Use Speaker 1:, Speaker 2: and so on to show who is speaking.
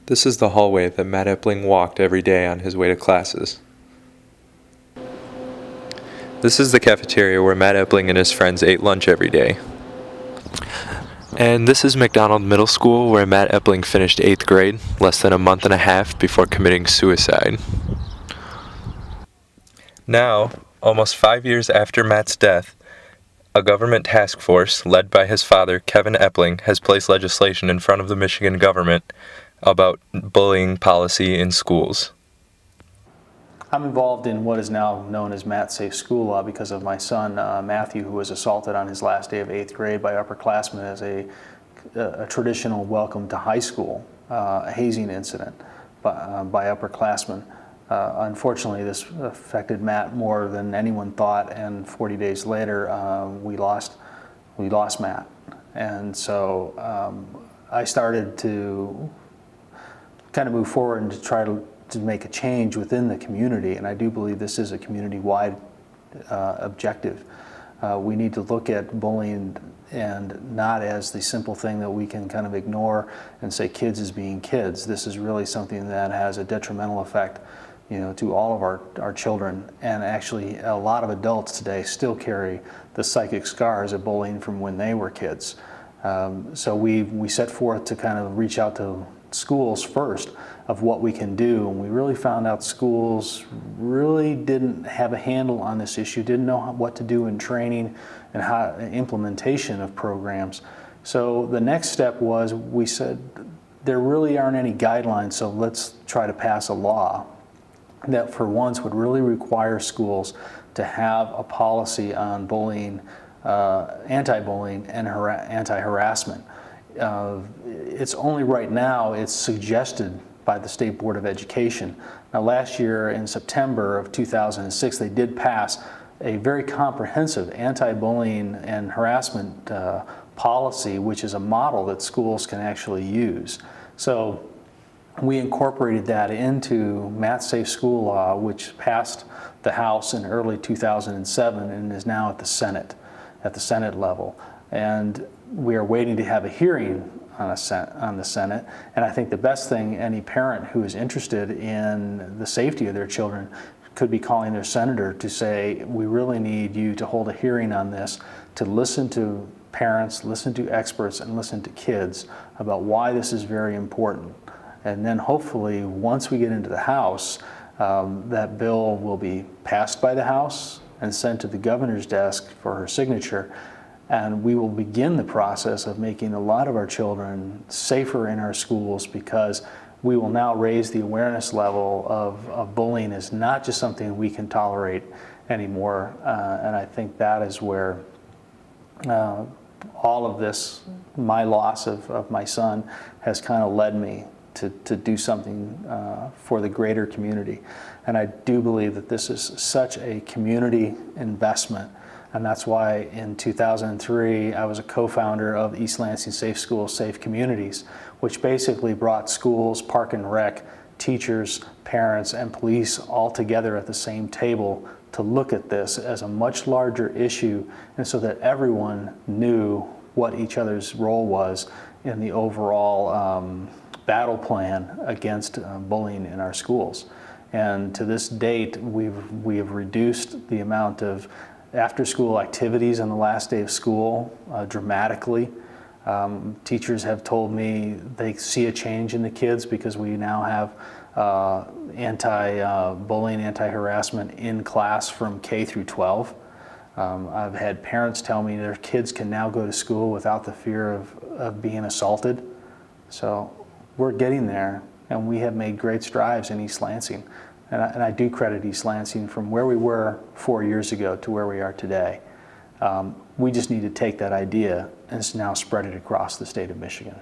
Speaker 1: This is the hallway that Matt Epling walked every day on his way to classes. This is the cafeteria where Matt Epling and his friends ate lunch every day. And this is McDonald Middle School, where Matt Epling finished 8th grade, less than a month and a half before committing suicide. Now, almost 5 years after Matt's death, a government task force, led by his father, Kevin Epling, has placed legislation in front of the Michigan government about bullying policy in schools.
Speaker 2: I'm involved in what is now known as Matt Safe School Law because of my son, Matthew, who was assaulted on his last day of 8th grade by upperclassmen as a traditional welcome to high school, a hazing incident by upperclassmen. Unfortunately, this affected Matt more than anyone thought, and 40 days later, we lost Matt. And so I started to kind of move forward and to try to make a change within the community, and I do believe this is a community-wide objective. We need to look at bullying and not as the simple thing that we can kind of ignore and say kids is being kids. This is really something that has a detrimental effect, to all of our children, and actually a lot of adults today still carry the psychic scars of bullying from when they were kids. So we set forth to kind of reach out to schools first of what we can do, and we really found out schools really didn't have a handle on this issue, didn't know what to do in training and how implementation of programs. So the next step was, we said there really aren't any guidelines, so let's try to pass a law that for once would really require schools to have a policy on bullying, anti-bullying and anti-harassment. It's only right now it's suggested by the State Board of Education. Now, last year in September of 2006, they did pass a very comprehensive anti-bullying and harassment policy, which is a model that schools can actually use. So we incorporated that into Matt Safe School Law, which passed the House in early 2007 and is now at the Senate level. And we are waiting to have a hearing on the Senate, and I think the best thing any parent who is interested in the safety of their children could be calling their senator to say, we really need you to hold a hearing on this, to listen to parents, listen to experts, and listen to kids about why this is very important. And then hopefully, once we get into the House, that bill will be passed by the House and sent to the governor's desk for her signature. And we will begin the process of making a lot of our children safer in our schools, because we will now raise the awareness level of bullying as not just something we can tolerate anymore. And I think that is where all of this, my loss of my son, has kind of led me to do something for the greater community. And I do believe that this is such a community investment. And that's why in 2003, I was a co-founder of East Lansing Safe Schools, Safe Communities, which basically brought schools, park and rec, teachers, parents, and police all together at the same table to look at this as a much larger issue, and so that everyone knew what each other's role was in the overall battle plan against bullying in our schools. And to this date, we have reduced the amount of after-school activities on the last day of school dramatically. Teachers have told me they see a change in the kids because we now have anti-bullying, anti-harassment in class from K through 12. I've had parents tell me their kids can now go to school without the fear of being assaulted. So we're getting there, and we have made great strides in East Lansing. And I do credit East Lansing from where we were 4 years ago to where we are today. We just need to take that idea and now spread it across the state of Michigan.